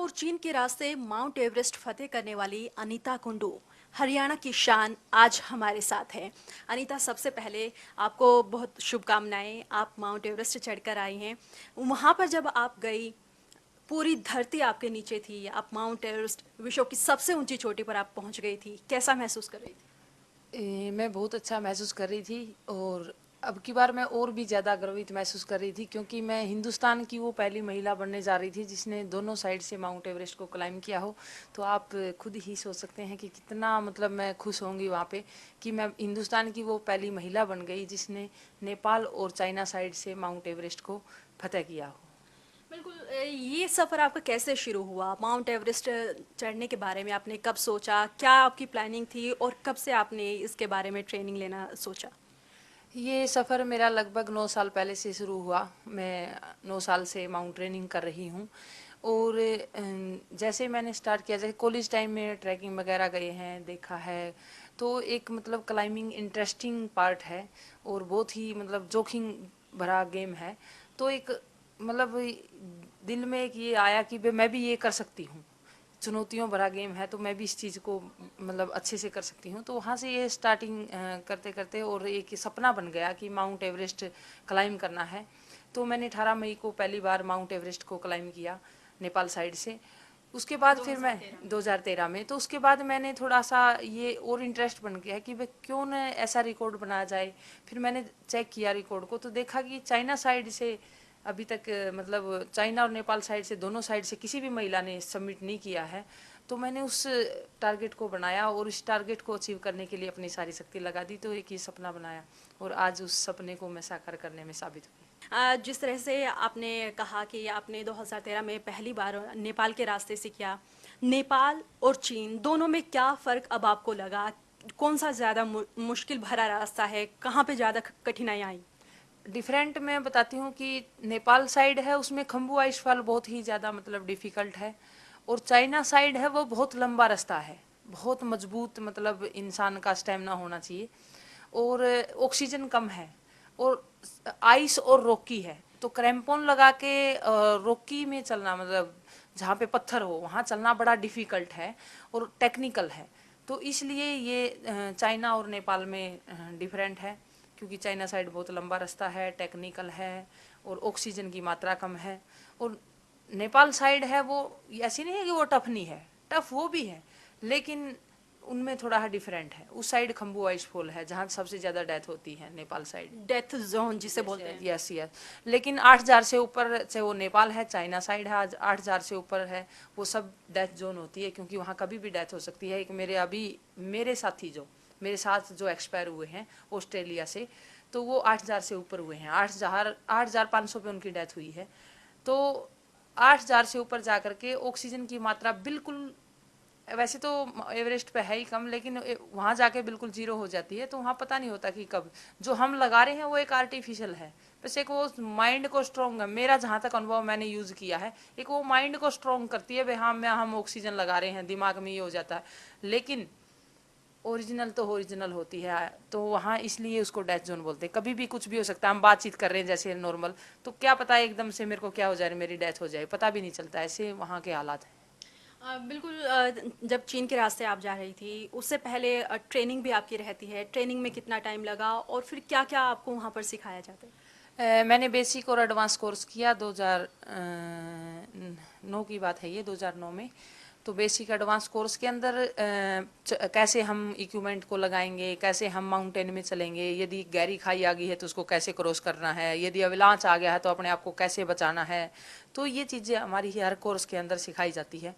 और चीन के रास्ते माउंट एवरेस्ट फतेह करने वाली अनीता कुंडू, हरियाणा की शान, आज हमारे साथ है। अनीता, सबसे पहले आपको बहुत शुभकामनाएं। आप माउंट एवरेस्ट चढ़कर आई हैं। वहाँ पर जब आप गई, पूरी धरती आपके नीचे थी। आप माउंट एवरेस्ट, विश्व की सबसे ऊंची चोटी पर आप पहुँच गई थी। कैसा महसूस कर रही थी? मैं बहुत अच्छा महसूस कर रही थी और अब की बार मैं और भी ज़्यादा गर्वित महसूस कर रही थी क्योंकि मैं हिंदुस्तान की वो पहली महिला बनने जा रही थी जिसने दोनों साइड से माउंट एवरेस्ट को क्लाइम किया हो। तो आप खुद ही सोच सकते हैं कि कितना मतलब मैं खुश होंगी वहाँ पे कि मैं हिंदुस्तान की वो पहली महिला बन गई जिसने नेपाल और चाइना साइड से माउंट एवरेस्ट को फतेह किया हो। बिल्कुल। ये सफ़र आपका कैसे शुरू हुआ? माउंट एवरेस्ट चढ़ने के बारे में आपने कब सोचा? क्या आपकी प्लानिंग थी और कब से आपने इसके बारे में ट्रेनिंग लेना सोचा? ये सफ़र मेरा लगभग 9 साल पहले से शुरू हुआ। मैं 9 साल से माउंट ट्रेनिंग कर रही हूँ और जैसे मैंने स्टार्ट किया, जैसे कॉलेज टाइम में ट्रैकिंग वगैरह गए हैं, देखा है, तो एक मतलब क्लाइंबिंग इंटरेस्टिंग पार्ट है और बहुत ही मतलब जोखिम भरा गेम है। तो एक मतलब दिल में एक ये आया कि मैं भी ये कर सकती हूँ, चुनौतियों भरा गेम है तो मैं भी इस चीज़ को मतलब अच्छे से कर सकती हूँ। तो वहाँ से ये स्टार्टिंग करते करते और एक सपना बन गया कि माउंट एवरेस्ट क्लाइम करना है। तो मैंने 18 मई को पहली बार माउंट एवरेस्ट को क्लाइम किया नेपाल साइड से। उसके बाद फिर मैं 2013 में, तो उसके बाद मैंने थोड़ा सा ये और इंटरेस्ट बन गया कि भाई क्यों न ऐसा रिकॉर्ड बनाया जाए। फिर मैंने चेक किया रिकॉर्ड को तो देखा कि चाइना साइड से अभी तक मतलब चाइना और नेपाल साइड से, दोनों साइड से किसी भी महिला ने सबमिट नहीं किया है। तो मैंने उस टारगेट को बनाया और इस टारगेट को अचीव करने के लिए अपनी सारी शक्ति लगा दी। तो एक ये सपना बनाया और आज उस सपने को मैं साकार करने में साबित हुई। जिस तरह से आपने कहा कि आपने 2013 में पहली बार नेपाल के रास्ते से किया, नेपाल और चीन दोनों में क्या फ़र्क अब आपको लगा? कौन सा ज़्यादा मुश्किल भरा रास्ता है? कहाँ पे ज़्यादा कठिनाई आई? डिफरेंट मैं बताती हूँ कि नेपाल साइड है उसमें खम्बू आइसफॉल बहुत ही ज़्यादा मतलब डिफ़िकल्ट है और चाइना साइड है वो बहुत लंबा रास्ता है, बहुत मजबूत मतलब इंसान का स्टेमिना होना चाहिए और ऑक्सीजन कम है और आइस और रॉकी है। तो क्रैम्पोन लगा के रॉकी में चलना मतलब जहाँ पे पत्थर हो वहाँ चलना बड़ा डिफ़िकल्ट है और टेक्निकल है। तो इसलिए ये चाइना और नेपाल में डिफरेंट है क्योंकि चाइना साइड बहुत लंबा रास्ता है, टेक्निकल है और ऑक्सीजन की मात्रा कम है। और नेपाल साइड है वो ऐसी नहीं है कि वो टफ नहीं है, टफ वो भी है लेकिन उनमें थोड़ा डिफरेंट है। उस साइड खम्बू आइसफॉल है जहाँ सबसे ज़्यादा डेथ होती है, नेपाल साइड। डेथ जोन जिसे बोलते हैं। Yes yes. लेकिन 8,000 से ऊपर चाहे वो नेपाल है, चाइना साइड है, आज 8,000 से ऊपर है, वो सब डेथ जोन होती है क्योंकि वहाँ कभी भी डेथ हो सकती है। एक मेरे साथी जो मेरे साथ जो एक्सपायर हुए हैं ऑस्ट्रेलिया से, तो वो 8,000 से ऊपर हुए हैं, 8,500 पे उनकी डेथ हुई है। तो 8,000 से ऊपर जा करके ऑक्सीजन की मात्रा बिल्कुल, वैसे तो एवरेस्ट पे है ही कम लेकिन वहाँ जाके बिल्कुल जीरो हो जाती है। तो वहाँ पता नहीं होता कि कब जो हम लगा रहे हैं वो एक आर्टिफिशियल है, बस एक वो माइंड को स्ट्रॉन्ग है। मेरा जहाँ तक अनुभव मैंने यूज़ किया है, एक वो माइंड को स्ट्रॉन्ग करती है भाई हाँ मैं हम ऑक्सीजन लगा रहे हैं, दिमाग में ये हो जाता है। लेकिन ओरिजिनल तो ओरिजिनल होती है, तो वहाँ इसलिए उसको डेथ जोन बोलते हैं। कभी भी कुछ भी हो सकता है, हम बातचीत कर रहे हैं जैसे नॉर्मल, तो क्या पता है एकदम से मेरे को क्या हो जाए, मेरी डेथ हो जाए, पता भी नहीं चलता। ऐसे वहाँ के हालात हैं। बिल्कुल। जब चीन के रास्ते आप जा रही थी, उससे पहले ट्रेनिंग भी आपकी रहती है। ट्रेनिंग में कितना टाइम लगा और फिर क्या क्या आपको वहाँ पर सिखाया जाता है? मैंने बेसिक और एडवांस कोर्स किया 2009 की बात है, ये 2009 में। तो बेसिक एडवांस कोर्स के अंदर कैसे हम इक्विपमेंट को लगाएंगे, कैसे हम माउंटेन में चलेंगे, यदि गहरी खाई आ गई है तो उसको कैसे क्रॉस करना है, यदि अवलांच आ गया है तो अपने आप को कैसे बचाना है। तो ये चीज़ें हमारी हर कोर्स के अंदर सिखाई जाती है।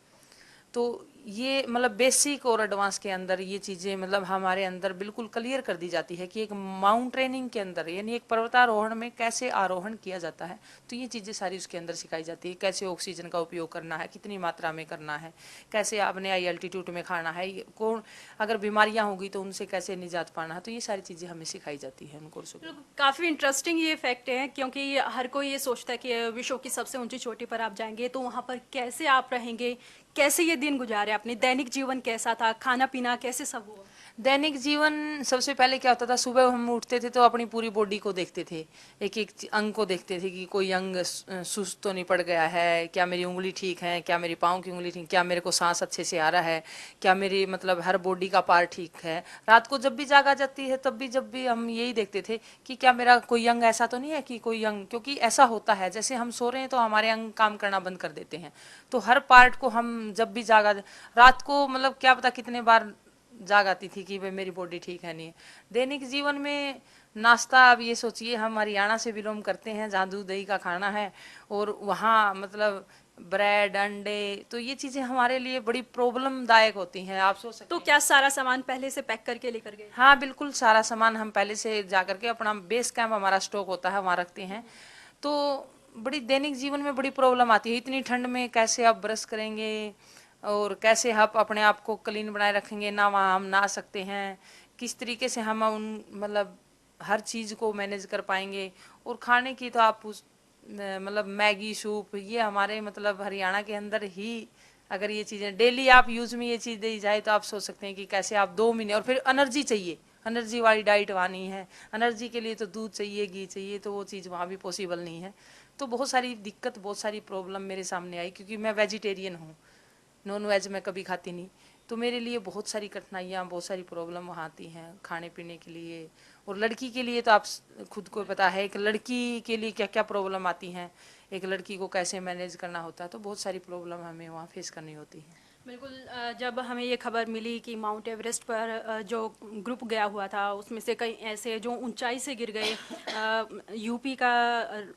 तो ये मतलब बेसिक और एडवांस के अंदर ये चीज़ें मतलब हमारे अंदर बिल्कुल क्लियर कर दी जाती है कि एक माउंट ट्रेनिंग के अंदर यानी एक पर्वतारोहण में कैसे आरोहण किया जाता है। तो ये चीज़ें सारी उसके अंदर सिखाई जाती है, कैसे ऑक्सीजन का उपयोग करना है, कितनी मात्रा में करना है, कैसे आपने हाई एल्टीट्यूड में खाना है, कौन अगर बीमारियाँ होगी तो उनसे कैसे निजात पाना है। तो ये सारी चीज़ें हमें सिखाई जाती है उन कोर्सों के। काफ़ी इंटरेस्टिंग ये फैक्ट है क्योंकि हर कोई ये सोचता है कि विश्व की सबसे ऊंची चोटी पर आप जाएंगे तो वहाँ पर कैसे आप रहेंगे, कैसे ये दिन गुजारे, अपने दैनिक जीवन कैसा था, खाना पीना कैसे सब हुआ? दैनिक जीवन सबसे पहले क्या होता था, सुबह हम उठते थे तो अपनी पूरी बॉडी को देखते थे, एक एक अंग को देखते थे कि कोई अंग सुस्त तो नहीं पड़ गया है, क्या मेरी उंगली ठीक है, क्या मेरी पाँव की उंगली ठीक, क्या मेरे को सांस अच्छे से आ रहा है, क्या मेरी मतलब हर बॉडी का पार्ट ठीक है। रात को जब भी जाग आ जाती है तब भी जब भी हम यही देखते थे कि क्या मेरा कोई अंग ऐसा तो नहीं है कि कोई अंग, क्योंकि ऐसा होता है जैसे हम सो रहे हैं तो हमारे अंग काम करना बंद कर देते हैं, तो हर पार्ट को हम जब भी जागा रात को मतलब क्या पता कितने बार जाग आती थी कि भाई मेरी बॉडी ठीक है नहीं है। दैनिक जीवन में नाश्ता, अब ये सोचिए हम हरियाणा से बिलोंग करते हैं जहाँ दूध दही का खाना है, और वहाँ मतलब ब्रेड अंडे, तो ये चीज़ें हमारे लिए बड़ी प्रॉब्लम दायक होती हैं, आप सोच सकते तो हैं। क्या सारा सामान पहले से पैक करके लेकर गए? हाँ बिल्कुल, सारा सामान हम पहले से जा करके अपना बेस कैंप हमारा स्टॉक होता है वहाँ रखते हैं। तो बड़ी दैनिक जीवन में बड़ी प्रॉब्लम आती है, इतनी ठंड में कैसे आप ब्रश करेंगे और कैसे आप अपने आप को क्लीन बनाए रखेंगे, ना वहाँ हम नहा सकते हैं, किस तरीके से हम उन मतलब हर चीज़ को मैनेज कर पाएंगे। और खाने की तो आप उस मतलब मैगी सूप, ये हमारे मतलब हरियाणा के अंदर ही अगर ये चीज़ें डेली आप यूज़ में ये चीज़ दी जाए तो आप सोच सकते हैं कि कैसे आप 2 महीने, और फिर एनर्जी चाहिए, एनर्जी वाली डाइट वानी है, एनर्जी के लिए तो दूध चाहिए, घी चाहिए, तो वो चीज़ वहाँ भी पॉसिबल नहीं है। तो बहुत सारी दिक्कत, बहुत सारी प्रॉब्लम मेरे सामने आई, क्योंकि मैं वेजिटेरियन हूँ, नॉन वेज मैं कभी खाती नहीं, तो मेरे लिए बहुत सारी कठिनाइयाँ, बहुत सारी प्रॉब्लम वहाँ आती हैं खाने पीने के लिए। और लड़की के लिए तो आप खुद को पता है, एक लड़की के लिए क्या क्या प्रॉब्लम आती हैं, एक लड़की को कैसे मैनेज करना होता है, तो बहुत सारी प्रॉब्लम हमें वहाँ फेस करनी होती है। बिल्कुल। जब हमें ये खबर मिली कि माउंट एवरेस्ट पर जो ग्रुप गया हुआ था उसमें से कई ऐसे जो ऊंचाई से गिर गए, यूपी का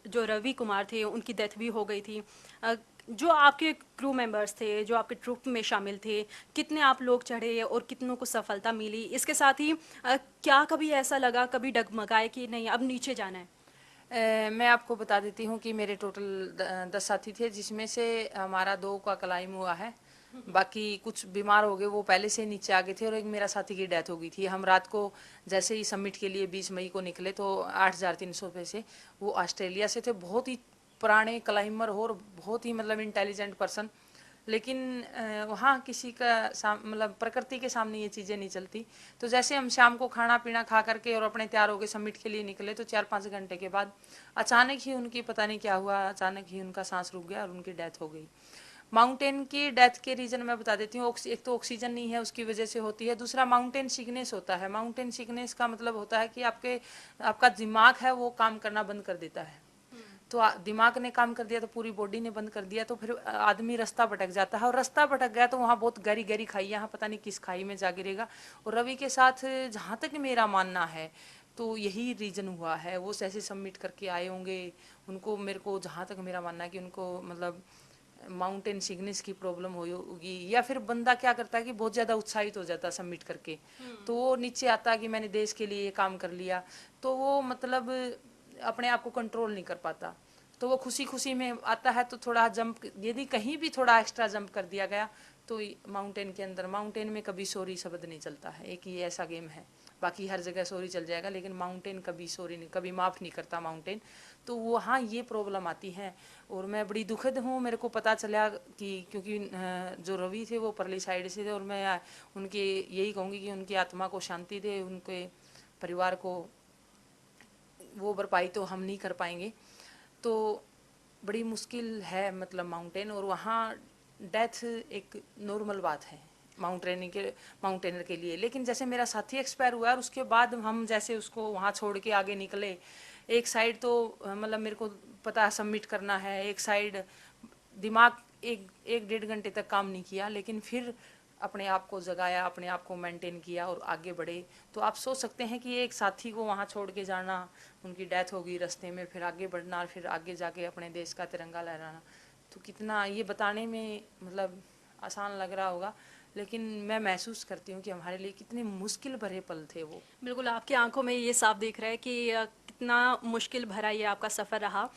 जो रवि कुमार थे उनकी डेथ भी हो गई थी। जो आपके क्रू मेंबर्स थे, जो आपके ट्रुप में शामिल थे, कितने आप लोग चढ़े और कितनों को सफलता मिली? इसके साथ ही क्या कभी ऐसा लगा, कभी डगमगाए कि नहीं अब नीचे जाना है? मैं आपको बता देती हूँ कि मेरे टोटल 10 साथी थे, जिसमें से हमारा 2 का क्लाइम हुआ है, बाकी कुछ बीमार हो गए, वो पहले से नीचे आ गए थे, और एक मेरा साथी की डेथ हो गई थी। हम रात को जैसे ही समिट के लिए 20 मई को निकले तो 8,300 पे से, वो ऑस्ट्रेलिया से थे, बहुत ही पुराने क्लाइमर हो और बहुत ही मतलब इंटेलिजेंट पर्सन, लेकिन वहाँ किसी का मतलब प्रकृति के सामने ये चीज़ें नहीं चलती। तो जैसे हम शाम को खाना पीना खा करके और अपने तैयार हो गए समिट के लिए निकले, तो 4-5 घंटे के बाद अचानक ही उनकी पता नहीं क्या हुआ, अचानक ही उनका सांस रुक गया और उनकी डेथ हो गई। माउंटेन की डेथ के रीज़न मैं बता देती हूँ, एक तो ऑक्सीजन नहीं है उसकी वजह से होती है, दूसरा माउंटेन सिकनेस होता है। माउंटेन सिकनेस का मतलब होता है कि आपका दिमाग है वो काम करना बंद कर देता है, तो दिमाग ने काम कर दिया तो पूरी बॉडी ने बंद कर दिया, तो फिर आदमी रास्ता भटक जाता है, और रास्ता भटक गया तो वहाँ बहुत गहरी गहरी खाई, यहाँ पता नहीं किस खाई में जा गिरेगा। और रवि के साथ जहाँ तक मेरा मानना है तो यही रीज़न हुआ है, वो ऐसे सबमिट करके आए होंगे, उनको मेरे को जहाँ तक मेरा मानना है कि उनको मतलब माउंटेन सिकनेस की प्रॉब्लम होगी, या फिर बंदा क्या करता है कि बहुत ज़्यादा उत्साहित हो जाता है सबमिट करके, तो वो नीचे आता है कि मैंने देश के लिए ये काम कर लिया, तो वो मतलब अपने आप को कंट्रोल नहीं कर पाता, तो वो खुशी खुशी में आता है, तो थोड़ा जंप, यदि कहीं भी थोड़ा एक्स्ट्रा जंप कर दिया गया तो माउंटेन के अंदर, माउंटेन में कभी सॉरी शब्द नहीं चलता है, एक ही ऐसा गेम है, बाकी हर जगह सॉरी चल जाएगा, लेकिन माउंटेन कभी सॉरी नहीं, कभी माफ़ नहीं करता माउंटेन, तो वहाँ ये प्रॉब्लम आती है। और मैं बड़ी दुखद हूँ, मेरे को पता चला कि क्योंकि जो रवि थे वो परली साइड से थे, और मैं उनके यही कहूँगी कि उनकी आत्मा को शांति दे, उनके परिवार को वो भरपाई तो हम नहीं कर पाएंगे, तो बड़ी मुश्किल है मतलब माउंटेन, और वहाँ डेथ एक नॉर्मल बात है माउंटेनर के लिए। लेकिन जैसे मेरा साथी एक्सपायर हुआ और उसके बाद हम जैसे उसको वहाँ छोड़ के आगे निकले, एक साइड तो मतलब मेरे को पता है सबमिट करना है, एक साइड दिमाग एक 1.5 घंटे तक काम नहीं किया, लेकिन फिर अपने आप को जगाया, अपने आप को मेंटेन किया और आगे बढ़े। तो आप सोच सकते हैं कि एक साथी को वहाँ छोड़ के जाना, उनकी डेथ होगी रास्ते में, फिर आगे बढ़ना, फिर आगे जाके अपने देश का तिरंगा लहराना, तो कितना ये बताने में मतलब आसान लग रहा होगा, लेकिन मैं महसूस करती हूँ कि हमारे लिए कितने मुश्किल भरे पल थे वो। बिल्कुल, आपकी आंखों में ये साफ दिख रहा है कि कितना मुश्किल भरा ये आपका सफ़र रहा।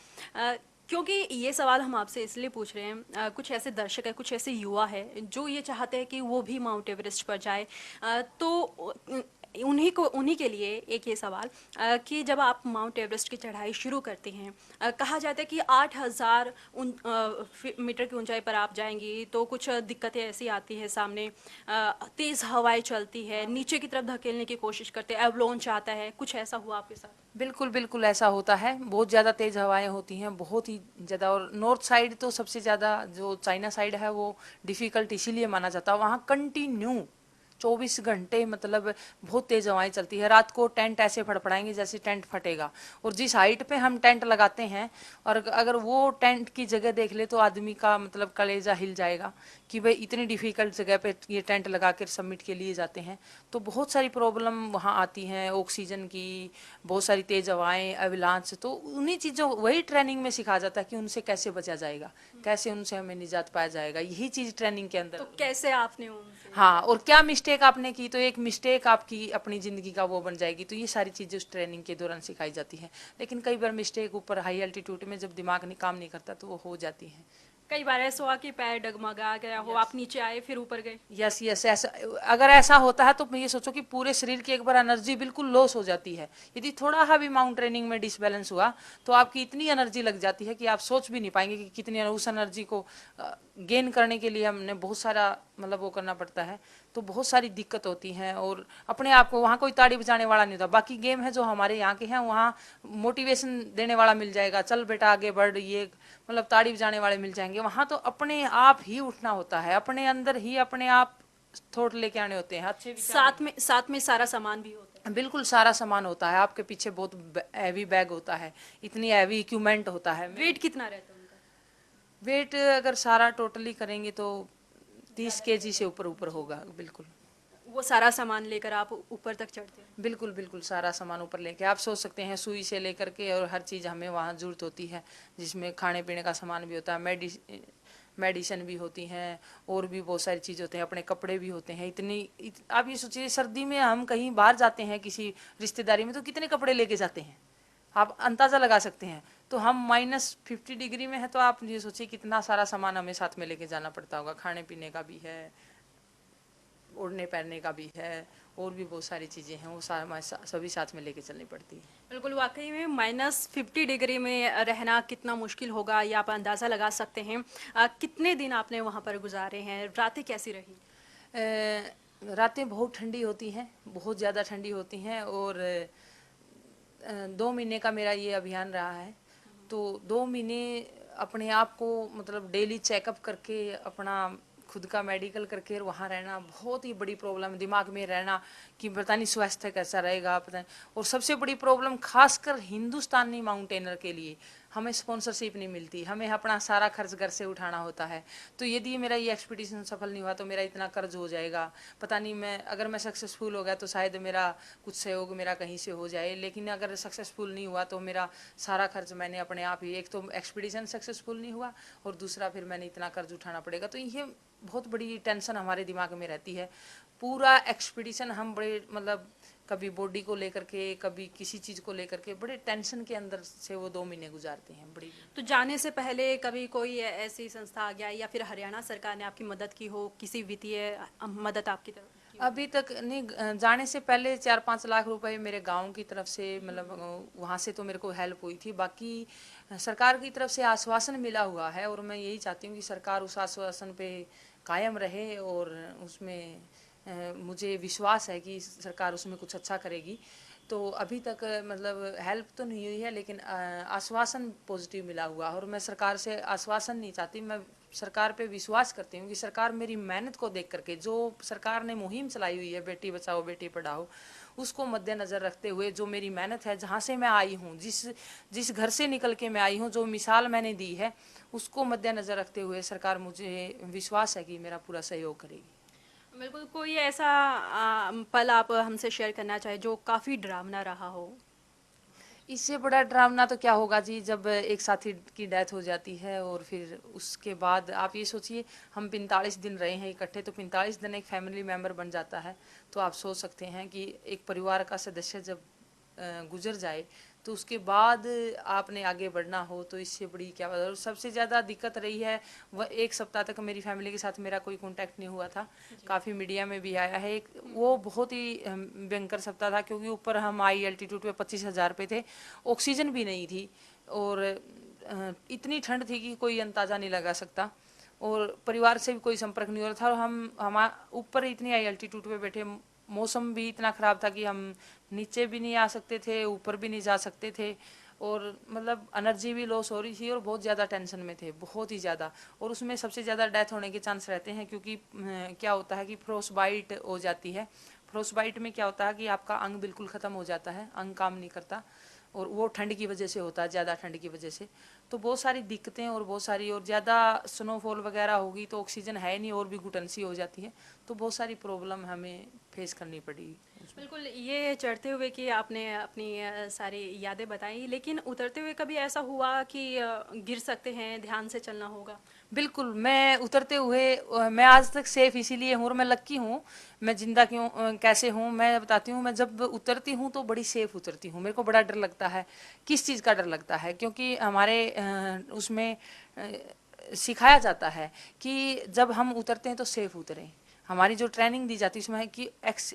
क्योंकि ये सवाल हम आपसे इसलिए पूछ रहे हैं, कुछ ऐसे दर्शक हैं, कुछ ऐसे युवा हैं जो ये चाहते हैं कि वो भी माउंट एवरेस्ट पर जाए। तो उन्हीं के लिए एक ये सवाल कि जब आप माउंट एवरेस्ट की चढ़ाई शुरू करती हैं, कहा जाता है कि 8,000 मीटर की ऊंचाई पर आप जाएंगी तो कुछ दिक्कतें ऐसी आती है सामने, तेज़ हवाएं चलती है, नीचे की तरफ धकेलने की कोशिश करते हैं, एवलोंच आता है, कुछ ऐसा हुआ आपके साथ? बिल्कुल बिल्कुल ऐसा होता है, बहुत ज़्यादा तेज़ हवाएं होती हैं, बहुत ही ज़्यादा। और नॉर्थ साइड तो सबसे ज़्यादा, जो चाइना साइड है वो डिफ़िकल्ट इसीलिए माना जाता है, वहाँ कंटिन्यू 24 घंटे मतलब बहुत तेज़ हवाएं चलती है। रात को टेंट ऐसे फड़फड़ाएंगे जैसे टेंट फटेगा। और जिस हाइट पे हम टेंट लगाते हैं, और अगर वो टेंट की जगह देख ले तो आदमी का मतलब कलेजा हिल जाएगा कि भाई इतनी डिफ़िकल्ट जगह पे ये टेंट लगा कर सबमिट के लिए जाते हैं। तो बहुत सारी प्रॉब्लम वहाँ आती हैं, ऑक्सीजन की, बहुत सारी तेज़ हवाएं, एविलांच। तो उन्हीं चीज़ों, वही ट्रेनिंग में सिखाया जाता है कि उनसे कैसे बचा जाएगा, कैसे उनसे हमें निजात पाया जाएगा, यही चीज़ ट्रेनिंग के अंदर। तो कैसे आपने उनसे? हाँ, और क्या मिस्टेक आपने की तो एक मिस्टेक आपकी अपनी ज़िंदगी का वो बन जाएगी। तो ये सारी चीज़ें उस ट्रेनिंग के दौरान सिखाई जाती हैं। लेकिन कई बार मिस्टेक ऊपर हाई एल्टीट्यूड में जब दिमाग नहीं काम नहीं करता तो वो हो जाती हैं। कई बार ऐसा हुआ कि पैर डगमगा गया हो, आप नीचे आए फिर ऊपर गए? यस यस, ऐसा अगर ऐसा होता है तो ये सोचो कि पूरे शरीर की एक बार एनर्जी बिल्कुल लॉस हो जाती है। यदि थोड़ा सा भी माउंट ट्रेनिंग में डिसबैलेंस हुआ तो आपकी इतनी एनर्जी लग जाती है कि आप सोच भी नहीं पाएंगे कि कितनी उस एनर्जी को गेन करने के लिए हमने बहुत सारा मतलब वो करना पड़ता है। तो बहुत सारी दिक्कत होती हैं। और अपने आप को, वहाँ कोई ताड़ी बजाने वाला नहीं होता। बाकी गेम है जो हमारे यहाँ के हैं, वहाँ मोटिवेशन देने वाला मिल जाएगा, चल बेटा आगे बढ़, ये मतलब ताड़ी बजाने वाले मिल जाएंगे। वहाँ तो अपने आप ही उठना होता है, अपने अंदर ही अपने आप थॉट लेके आने होते हैं, अच्छे विचार। साथ में सारा सामान भी होता बिल्कुल सारा सामान होता है, आपके पीछे बहुत हैवी बैग होता है, इतनी हैवी इक्विपमेंट होता है। है। वेट कितना रहता है उनका? वेट अगर सारा टोटली करेंगे तो 30 kg से ऊपर ऊपर होगा। बिल्कुल वो सारा सामान लेकर आप ऊपर तक चढ़ते हैं? बिल्कुल बिल्कुल सारा सामान ऊपर लेके, आप सोच सकते हैं सुई से लेकर के और हर चीज़ हमें वहाँ जरूरत होती है, जिसमें खाने पीने का सामान भी होता है, मेडिसिन भी होती हैं, और भी बहुत सारी चीज़ होते हैं, अपने कपड़े भी होते हैं। आप ये सोचिए, सर्दी में हम कहीं बाहर जाते हैं किसी रिश्तेदारी में तो कितने कपड़े लेके जाते हैं, आप अंदाज़ा लगा सकते हैं। तो हम -50 डिग्री में है तो आप ये सोचिए कितना सारा सामान हमें साथ में लेके जाना पड़ता होगा। खाने पीने का भी है, ओढ़ने पहनने का भी है, और भी बहुत सारी चीज़ें हैं, वो सारा सभी साथ में लेके चलनी पड़ती है। बिल्कुल, वाकई में -50 डिग्री में रहना कितना मुश्किल होगा ये आप अंदाज़ा लगा सकते हैं। कितने दिन आपने वहाँ पर गुजारे हैं, रातें कैसी रही? रातें बहुत ठंडी होती हैं, बहुत ज़्यादा ठंडी होती हैं। और 2 महीने का मेरा ये अभियान रहा है। तो 2 महीने अपने आप को मतलब डेली चेकअप करके, अपना खुद का मेडिकल करके वहाँ रहना बहुत ही बड़ी प्रॉब्लम है। दिमाग में रहना कि पता नहीं स्वास्थ्य कैसा रहेगा, पता नहीं। और सबसे बड़ी प्रॉब्लम खासकर हिंदुस्तानी माउंटेनर के लिए, हमें स्पॉन्सरशिप नहीं मिलती, हमें अपना सारा खर्च घर से उठाना होता है। तो यदि मेरा ये एक्सपीडिशन सफल नहीं हुआ तो मेरा इतना कर्ज हो जाएगा, पता नहीं, मैं अगर मैं सक्सेसफुल हो गया तो शायद मेरा कुछ सहयोग मेरा कहीं से हो जाए, लेकिन अगर सक्सेसफुल नहीं हुआ तो मेरा सारा खर्च मैंने अपने आप ही, एक तो एक्सपीडिशन सक्सेसफुल नहीं हुआ और दूसरा फिर मैंने इतना कर्ज उठाना पड़ेगा। तो ये बहुत बड़ी टेंशन हमारे दिमाग में रहती है। पूरा एक्सपीडिशन हम बड़े मतलब कभी बॉडी को लेकर के, कभी किसी चीज़ को लेकर के बड़े टेंशन के अंदर से वो 2 महीने गुजारते हैं बड़ी। तो जाने से पहले कभी कोई ऐसी संस्था आ गया या फिर हरियाणा सरकार ने आपकी मदद की हो, किसी वित्तीय मदद आपकी तरफ की हो? अभी तक नहीं। जाने से पहले 4-5 लाख रुपए मेरे गांव की तरफ से, मतलब वहाँ से तो मेरे को हेल्प हुई थी। बाकी सरकार की तरफ से आश्वासन मिला हुआ है और मैं यही चाहती हूँ कि सरकार उस आश्वासन पे कायम रहे। और उसमें मुझे विश्वास है कि सरकार उसमें कुछ अच्छा करेगी। तो अभी तक मतलब हेल्प तो नहीं हुई है, लेकिन आश्वासन पॉजिटिव मिला हुआ है। और मैं सरकार से आश्वासन नहीं चाहती, मैं सरकार पे विश्वास करती हूँ कि सरकार मेरी मेहनत को देख करके, जो सरकार ने मुहिम चलाई हुई है बेटी बचाओ बेटी पढ़ाओ, उसको मद्देनज़र रखते हुए, जो मेरी मेहनत है, जहाँ से मैं आई हूँ, जिस घर से निकल के मैं आई हूँ, जो मिसाल मैंने दी है, उसको मद्देनज़र रखते हुए सरकार, मुझे विश्वास है कि मेरा पूरा सहयोग करेगी। बिल्कुल, कोई ऐसा पल आप हमसे शेयर करना चाहे जो काफ़ी डरावना रहा हो? इससे बड़ा ड्रामा तो क्या होगा जी, जब एक साथी की डेथ हो जाती है और फिर उसके बाद आप ये सोचिए, हम 45 दिन रहे हैं इकट्ठे, तो 45 दिन एक फैमिली मेम्बर बन जाता है। तो आप सोच सकते हैं कि एक परिवार का सदस्य जब गुजर जाए तो उसके बाद आपने आगे बढ़ना हो तो इससे बड़ी क्या बात है। और सबसे ज़्यादा दिक्कत रही है वह 1 सप्ताह तक मेरी फैमिली के साथ मेरा कोई कांटेक्ट नहीं हुआ था। काफ़ी मीडिया में भी आया है एक, वो बहुत ही भयंकर सप्ताह था, क्योंकि ऊपर हम हाई एल्टीट्यूड पे 25,000 पे थे, ऑक्सीजन भी नहीं थी, और इतनी ठंड थी कि कोई अंदाज़ा नहीं लगा सकता, और परिवार से भी कोई संपर्क नहीं हो रहा था, और हम ऊपर इतनी हाई एल्टीट्यूड पे बैठे, मौसम भी इतना ख़राब था कि हम नीचे भी नहीं आ सकते थे, ऊपर भी नहीं जा सकते थे, और मतलब एनर्जी भी लॉस हो रही थी, और बहुत ज़्यादा टेंशन में थे, बहुत ही ज़्यादा। और उसमें सबसे ज़्यादा डेथ होने के चांस रहते हैं, क्योंकि क्या होता है कि फ्रोस्टबाइट हो जाती है। फ्रोस्टबाइट में क्या होता है कि आपका अंग बिल्कुल ख़त्म हो जाता है, अंग काम नहीं करता, और वो ठंड की वजह से होता है, ज़्यादा ठंड की वजह से। तो बहुत सारी दिक्कतें और बहुत सारी, और ज़्यादा स्नोफॉल वगैरह होगी तो ऑक्सीजन है नहीं, और भी घुटन सी हो जाती है, तो बहुत सारी प्रॉब्लम हमें फेस करनी पड़ी। बिल्कुल, ये चढ़ते हुए कि आपने अपनी सारी यादें बताई, लेकिन उतरते हुए कभी ऐसा हुआ कि गिर सकते हैं, ध्यान से चलना होगा? बिल्कुल, मैं उतरते हुए मैं आज तक सेफ इसीलिए हूँ, और मैं लक्की हूँ, मैं जिंदा क्यों कैसे हूँ मैं बताती हूँ। मैं जब उतरती हूँ तो बड़ी सेफ उतरती हूँ। मेरे को बड़ा डर लगता है। किस चीज़ का डर लगता है? क्योंकि हमारे उसमें सिखाया जाता है कि जब हम उतरते हैं तो सेफ उतरें। हमारी जो ट्रेनिंग दी जाती है उसमें है कि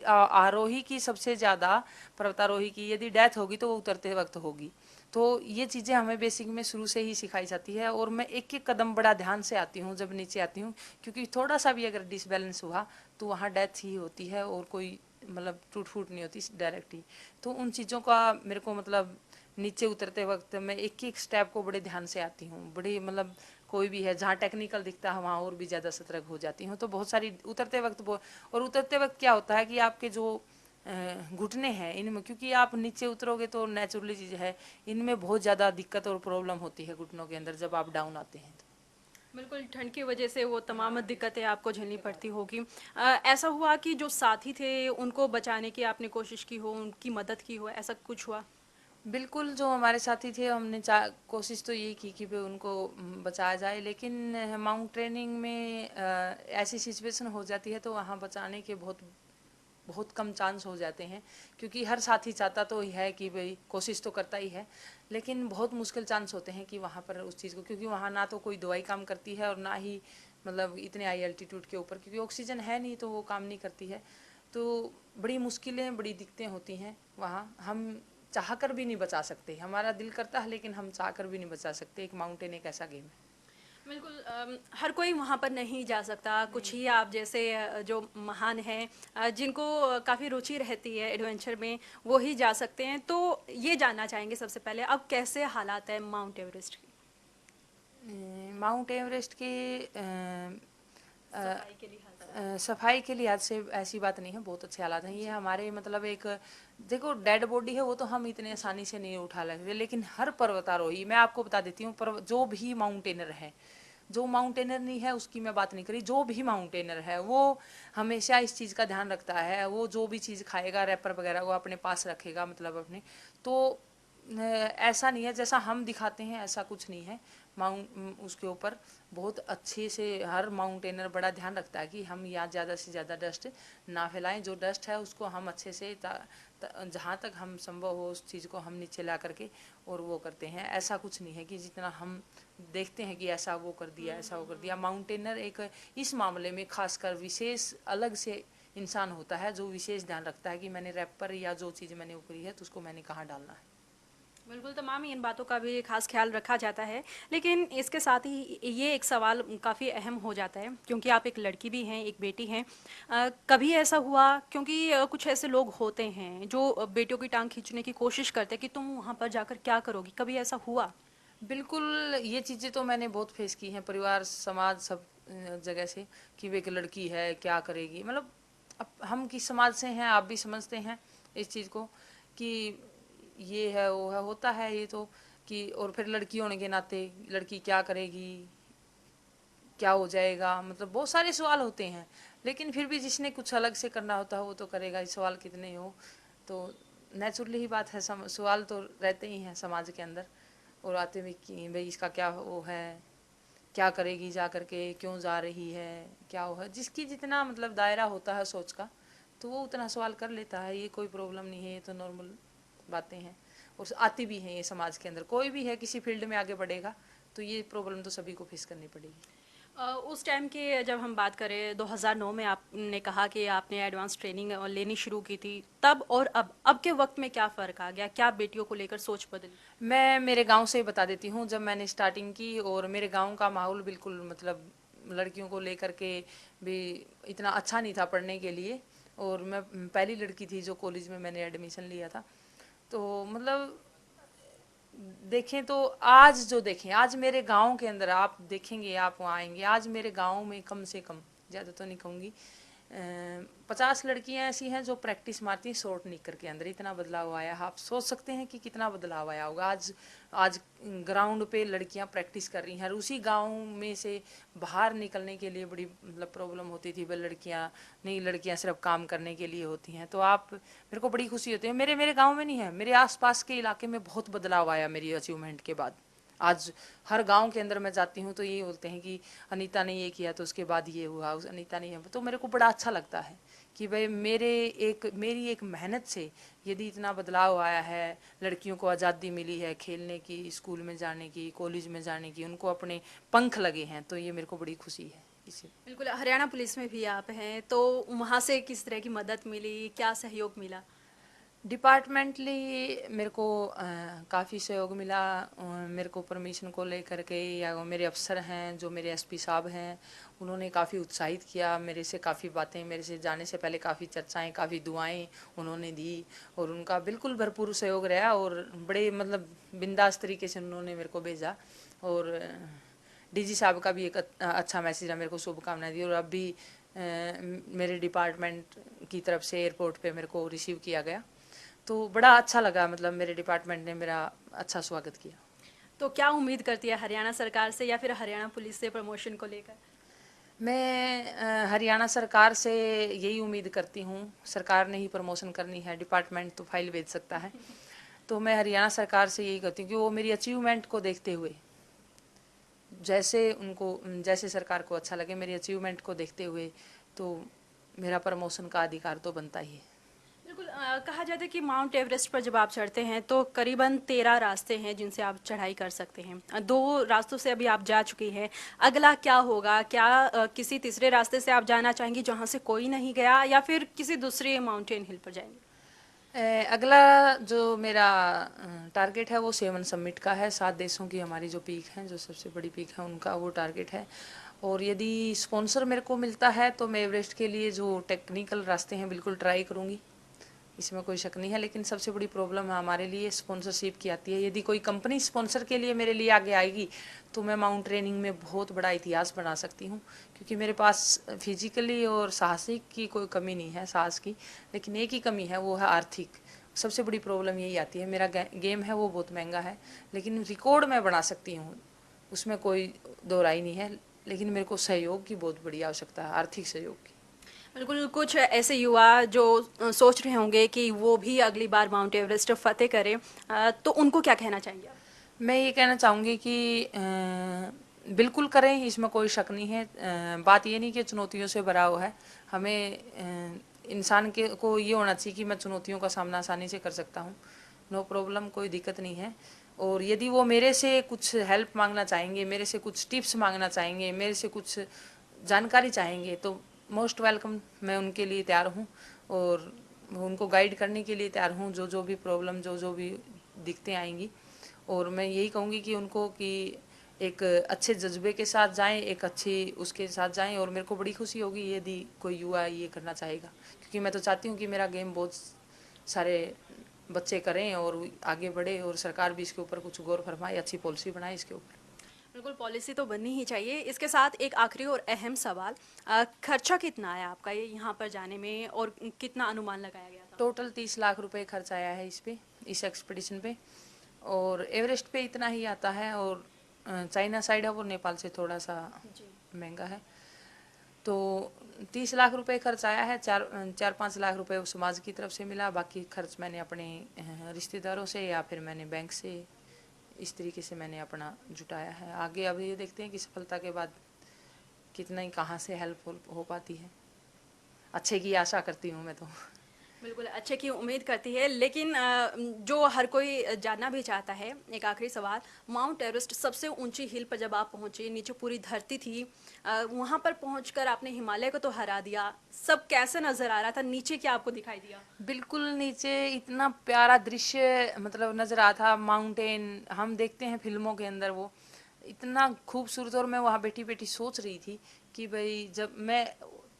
आरोही की सबसे ज़्यादा, पर्वतारोही की यदि डेथ होगी तो वो उतरते वक्त होगी। तो ये चीज़ें हमें बेसिक में शुरू से ही सिखाई जाती है, और मैं एक एक कदम बड़ा ध्यान से आती हूँ जब नीचे आती हूँ, क्योंकि थोड़ा सा भी अगर डिसबैलेंस हुआ तो वहाँ डेथ ही होती है, और कोई मतलब टूट फूट नहीं होती डायरेक्ट ही। तो उन चीज़ों का मेरे को मतलब नीचे उतरते वक्त मैं एक एक स्टेप को बड़े ध्यान से आती हूँ, बड़ी मतलब कोई भी है जहाँ टेक्निकल दिखता है वहाँ और भी ज़्यादा सतर्क हो जाती हूँ। तो बहुत सारी उतरते वक्त और उतरते वक्त क्या होता है कि आपके जो घुटने हैं इनमें, क्योंकि आप नीचे उतरोगे तो नेचुरली चीज़ है, इनमें बहुत ज़्यादा दिक्कत और प्रॉब्लम होती है घुटनों के अंदर जब आप डाउन आते हैं तो। बिल्कुल, ठंड की वजह से वो तमाम दिक्कतें आपको झेलनी पड़ती होगी। ऐसा हुआ कि जो साथी थे उनको बचाने की आपने कोशिश की हो, उनकी मदद की हो, ऐसा कुछ हुआ? बिल्कुल, जो हमारे साथी थे हमने कोशिश तो यही की कि भाई उनको बचाया जाए, लेकिन माउंट ट्रेनिंग में ऐसी सिचुएशन हो जाती है तो वहाँ बचाने के बहुत बहुत कम चांस हो जाते हैं, क्योंकि हर साथी चाहता तो ही है कि भाई कोशिश तो करता ही है, लेकिन बहुत मुश्किल चांस होते हैं कि वहाँ पर उस चीज़ को, क्योंकि वहाँ ना तो कोई दवाई काम करती है और ना ही मतलब इतने हाई एल्टीट्यूड के ऊपर, क्योंकि ऑक्सीजन है नहीं तो वो काम नहीं करती है। तो बड़ी मुश्किलें, बड़ी दिक्कतें होती हैं वहाँ। हम चाह कर भी नहीं बचा सकते, हमारा दिल करता है लेकिन हम चाह कर भी नहीं बचा सकते। एक माउंटेन एक ऐसा गेम है। बिल्कुल, हर कोई वहाँ पर नहीं जा सकता। कुछ ही आप जैसे जो महान हैं, जिनको काफ़ी रुचि रहती है एडवेंचर में, वो ही जा सकते हैं। तो ये जानना चाहेंगे सबसे पहले, अब कैसे हालात है माउंट एवरेस्ट की? माउंट एवरेस्ट के सफाई के लिहाज से। सफाई के लिहाज से ऐसी बात नहीं है, बहुत अच्छे हालात हैं। ये हमारे मतलब एक, देखो डेड बॉडी है वो तो हम इतने आसानी से नहीं उठा लेते, लेकिन हर पर्वतारोही, मैं आपको बता देती हूँ, जो भी माउंटेनर है, जो माउंटेनर नहीं है उसकी मैं बात नहीं करी, जो भी माउंटेनर है वो हमेशा इस चीज़ का ध्यान रखता है। वो जो भी चीज़ खाएगा, रैपर वगैरह वो अपने पास रखेगा, मतलब अपने। तो ऐसा नहीं है जैसा हम दिखाते हैं, ऐसा कुछ नहीं है। उसके ऊपर बहुत अच्छे से हर माउंटेनर बड़ा ध्यान रखता है कि हम यहाँ ज़्यादा से ज़्यादा डस्ट ना फैलाएं। जो डस्ट है उसको हम अच्छे से जहाँ तक हम संभव हो उस चीज़ को हम नीचे ला करके और वो करते हैं। ऐसा कुछ नहीं है कि जितना हम देखते हैं कि ऐसा वो कर दिया, ऐसा वो कर दिया। माउंटेनर एक इस मामले में खासकर विशेष अलग से इंसान होता है, जो विशेष ध्यान रखता है कि मैंने रैपर या जो चीज़ मैंने वो करी है तो उसको मैंने कहाँ डालना है। बिल्कुल, तमाम इन बातों का भी खास ख्याल रखा जाता है। लेकिन इसके साथ ही ये एक सवाल काफ़ी अहम हो जाता है, क्योंकि आप एक लड़की भी हैं, एक बेटी हैं। कभी ऐसा हुआ, क्योंकि कुछ ऐसे लोग होते हैं जो बेटियों की टांग खींचने की कोशिश करते हैं कि तुम वहाँ पर जाकर क्या करोगी, कभी ऐसा हुआ? बिल्कुल, ये चीज़ें तो मैंने बहुत फेस की हैं, परिवार, समाज, सब जगह से, कि वे एक लड़की है क्या करेगी। मतलब अब हम किस समाज से हैं आप भी समझते हैं इस चीज़ को, कि ये है वो है, होता है ये तो, कि और फिर लड़की होने के नाते लड़की क्या करेगी, क्या हो जाएगा, मतलब बहुत सारे सवाल होते हैं। लेकिन फिर भी जिसने कुछ अलग से करना होता है वो तो करेगा ही, सवाल कितने हो। तो नेचुरली ही बात है, सवाल तो रहते ही हैं समाज के अंदर, और आते भी कि भाई इसका क्या वो है, क्या करेगी जा करके, क्यों जा रही है, क्या हो है। जिसकी जितना मतलब दायरा होता है सोच का, तो वो उतना सवाल कर लेता है। ये कोई प्रॉब्लम नहीं है, ये तो नॉर्मल बातें हैं। और आती भी हैं ये समाज के अंदर। कोई भी है किसी फील्ड में आगे बढ़ेगा तो ये प्रॉब्लम तो सभी को फेस करनी पड़ेगी। उस टाइम के जब हम बात करें 2009 में आपने कहा कि आपने एडवांस ट्रेनिंग लेनी शुरू की थी, तब और अब के वक्त में क्या फ़र्क आ गया, क्या बेटियों को लेकर सोच बदली? मैं मेरे गांव से ही बता देती हूँ। जब मैंने स्टार्टिंग की और मेरे गांव का माहौल बिल्कुल मतलब लड़कियों को लेकर के भी इतना अच्छा नहीं था पढ़ने के लिए, और मैं पहली लड़की थी जो कॉलेज में मैंने एडमिशन लिया था। तो मतलब देखें तो आज जो देखें, आज मेरे गांव के अंदर आप देखेंगे, आप वहाँ आएंगे, आज मेरे गांव में कम से कम, ज़्यादा तो नहीं कहूँगी, 50 लड़कियां ऐसी हैं जो प्रैक्टिस मारती हैं शॉर्ट निकर के अंदर। इतना बदलाव आया है, आप सोच सकते हैं कि कितना बदलाव आया होगा। आज आज ग्राउंड पे लड़कियां प्रैक्टिस कर रही हैं। और उसी गांव में से बाहर निकलने के लिए बड़ी मतलब प्रॉब्लम होती थी, वह लड़कियां नहीं, लड़कियां सिर्फ काम करने के लिए होती हैं। तो आप, मेरे को बड़ी खुशी होती है। मेरे मेरे गाँव में नहीं है, मेरे आसपास के इलाके में बहुत बदलाव आया मेरी अचीवमेंट के बाद। आज हर गांव के अंदर मैं जाती हूँ तो ये बोलते हैं कि अनीता ने ये किया तो उसके बाद ये हुआ, उस अनीता ने ये, तो मेरे को बड़ा अच्छा लगता है कि भाई मेरी एक मेहनत से यदि इतना बदलाव आया है, लड़कियों को आज़ादी मिली है खेलने की, स्कूल में जाने की, कॉलेज में जाने की, उनको अपने पंख लगे हैं, तो ये मेरे को बड़ी खुशी है इसी। बिल्कुल, हरियाणा पुलिस में भी आप हैं, तो वहाँ से किस तरह की मदद मिली, क्या सहयोग मिला? डिपार्टमेंटली मेरे को काफ़ी सहयोग मिला। मेरे को परमिशन को लेकर के, या वो मेरे अफसर हैं जो मेरे एसपी साहब हैं, उन्होंने काफ़ी उत्साहित किया मेरे से, काफ़ी बातें मेरे से जाने से पहले, काफ़ी चर्चाएं, काफ़ी दुआएं उन्होंने दी, और उनका बिल्कुल भरपूर सहयोग रहा, और बड़े मतलब बिंदास तरीके से उन्होंने मेरे को भेजा। और डीजी साहब का भी एक अच्छा मैसेज है, मेरे को शुभकामनाएं दी। और अब भी मेरे डिपार्टमेंट की तरफ से एयरपोर्ट पे मेरे को रिसीव किया गया, तो बड़ा अच्छा लगा, मतलब मेरे डिपार्टमेंट ने मेरा अच्छा स्वागत किया। तो क्या उम्मीद करती है हरियाणा सरकार से या फिर हरियाणा पुलिस से प्रमोशन को लेकर? मैं हरियाणा सरकार से यही उम्मीद करती हूँ। सरकार ने ही प्रमोशन करनी है, डिपार्टमेंट तो फाइल भेज सकता है। तो मैं हरियाणा सरकार से यही करती हूँ कि वो मेरी अचीवमेंट को देखते हुए, जैसे सरकार को अच्छा लगे मेरी अचीवमेंट को देखते हुए, तो मेरा प्रमोशन का अधिकार तो बनता ही है। बिल्कुल, कहा जाता है कि माउंट एवरेस्ट पर जब आप चढ़ते हैं तो करीबन 13 रास्ते हैं जिनसे आप चढ़ाई कर सकते हैं। 2 रास्तों से अभी आप जा चुकी हैं। अगला क्या होगा? क्या किसी तीसरे रास्ते से आप जाना चाहेंगी जहाँ से कोई नहीं गया, या फिर किसी दूसरे माउंटेन हिल पर जाएंगी? अगला जो मेरा टारगेट है वो 7 समिट का है। 7 देशों की हमारी जो पीक है, जो सबसे बड़ी पीक है, उनका वो टारगेट है। और यदि स्पॉन्सर मेरे को मिलता है तो मैं एवरेस्ट के लिए जो टेक्निकल रास्ते हैं बिल्कुल ट्राई करूँगी, इसमें कोई शक नहीं है। लेकिन सबसे बड़ी प्रॉब्लम हमारे लिए स्पॉन्सरशिप की आती है। यदि कोई कंपनी स्पॉन्सर के लिए मेरे लिए आगे आएगी तो मैं माउंट ट्रेनिंग में बहुत बड़ा इतिहास बना सकती हूँ, क्योंकि मेरे पास फिजिकली और साहसिक की कोई कमी नहीं है, साहस की। लेकिन एक ही कमी है, वो है आर्थिक। सबसे बड़ी प्रॉब्लम यही आती है। मेरा गेम है वो बहुत महंगा है, लेकिन रिकॉर्ड मैं बना सकती हूँ, उसमें कोई दो राय नहीं है। लेकिन मेरे को सहयोग की बहुत बड़ी आवश्यकता है, आर्थिक सहयोग की। बिल्कुल, कुछ ऐसे युवा जो सोच रहे होंगे कि वो भी अगली बार माउंट एवरेस्ट फतेह करें, तो उनको क्या कहना चाहेंगे आप? मैं ये कहना चाहूँगी कि बिल्कुल करें, इसमें कोई शक नहीं है। बात ये नहीं कि चुनौतियों से भरा हुआ है। हमें इंसान के को ये होना चाहिए कि मैं चुनौतियों का सामना आसानी से कर सकता हूँ, नो प्रॉब्लम, कोई दिक्कत नहीं है। और यदि वो मेरे से कुछ हेल्प मांगना चाहेंगे, मेरे से कुछ टिप्स मांगना चाहेंगे, मेरे से कुछ जानकारी चाहेंगे, तो मोस्ट वेलकम, मैं उनके लिए तैयार हूँ। और उनको गाइड करने के लिए तैयार हूँ, जो जो भी प्रॉब्लम, जो जो भी दिक्कतें आएंगी। और मैं यही कहूँगी कि उनको कि एक अच्छे जज्बे के साथ जाएं, एक अच्छी उसके साथ जाएं। और मेरे को बड़ी खुशी होगी यदि कोई युवा ये करना चाहेगा, क्योंकि मैं तो चाहती हूँ कि मेरा गेम बहुत सारे बच्चे करें और आगे बढ़े, और सरकार भी इसके ऊपर कुछ गौर फरमाए, अच्छी पॉलिसी बनाए इसके ऊपर। बिल्कुल, पॉलिसी तो बननी ही चाहिए। इसके साथ एक आखिरी और अहम सवाल, खर्चा कितना आया आपका ये यहाँ पर जाने में, और कितना अनुमान लगाया गया था? टोटल 30 लाख रुपए खर्च आया है इस पे, इस एक्सपीडिशन पे। और एवरेस्ट पे इतना ही आता है। और चाइना साइड है वो नेपाल से थोड़ा सा जी। महंगा है। तो 30 लाख रुपए खर्च आया है। 4-5 लाख रुपए उस समाज की तरफ से मिला, बाकी खर्च मैंने अपने रिश्तेदारों से या फिर मैंने बैंक से, इस तरीके से मैंने अपना जुटाया है। आगे अब ये देखते हैं कि सफलता के बाद कितना ही कहाँ से हेल्प हो पाती है। अच्छे की आशा करती हूँ मैं तो। बिल्कुल अच्छे की उम्मीद करती है, लेकिन जो हर कोई जानना भी चाहता है, एक आखिरी सवाल, माउंट एवरेस्ट सबसे ऊंची हिल पर जब आप पहुंचे, नीचे पूरी धरती थी, वहां पर पहुंचकर आपने हिमालय को तो हरा दिया, सब कैसे नजर आ रहा था, नीचे क्या आपको दिखाई दिया? बिल्कुल नीचे इतना प्यारा दृश्य मतलब नजर आता था, माउंटेन हम देखते हैं फिल्मों के अंदर, वो इतना खूबसूरत। और मैं वहाँ बैठी बैठी सोच रही थी कि भाई जब मैं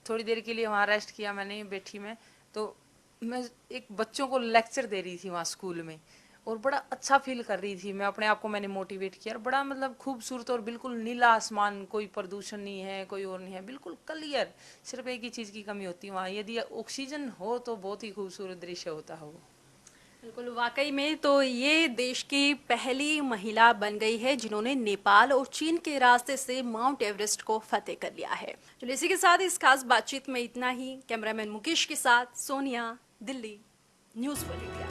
थोड़ी देर के लिए वहाँ रेस्ट किया मैंने बैठी में, तो मैं एक बच्चों को लेक्चर दे रही थी वहाँ स्कूल में, और बड़ा अच्छा फील कर रही थी मैं अपने आप को, मैंने मोटिवेट किया, और बड़ा मतलब खूबसूरत और बिल्कुल नीला आसमान, कोई प्रदूषण नहीं है, कोई और नहीं है, बिल्कुल क्लियर। सिर्फ एक ही चीज़ की कमी होती है वहाँ, यदि ऑक्सीजन हो तो बहुत ही खूबसूरत दृश्य होता है वो। बिल्कुल, वाकई में तो ये देश की पहली महिला बन गई है जिन्होंने नेपाल और चीन के रास्ते से माउंट एवरेस्ट को फतेह कर लिया है। चलिए इसी के साथ इस खास बातचीत में इतना ही। कैमरामैन मुकेश के साथ सोनिया, दिल्ली, न्यूज़ 1 इंडिया।